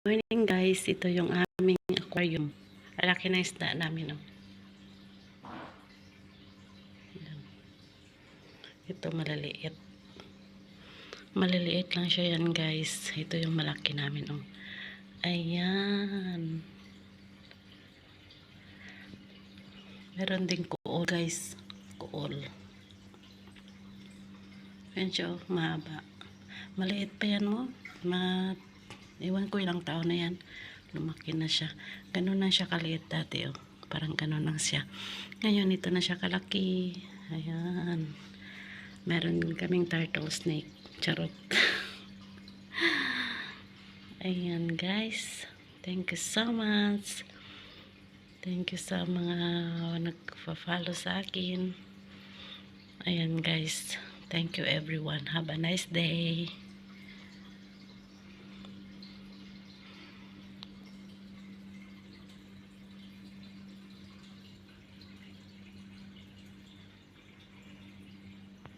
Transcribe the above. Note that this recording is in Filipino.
Morning guys, ito yung aming aquarium. Alaki na isda namin. Oh. Ito malaliit. Maliliit lang siya yan guys. Ito yung malaki namin. Oh. Ayan. Meron din kuol guys. Kuol. Ayan siya oh, mahaba. Maliit pa yan mo. Iwan ko ilang taon na yan. Lumaki na siya. Ganun na siya kaliit dati oh. Parang ganun lang siya. Ngayon ito na siya kalaki. Ayan. Meron din kaming turtle snake. Charot. Ayan guys. Thank you so much. Thank you sa mga nagpa-follow sa akin. Ayan guys. Thank you everyone. Have a nice day.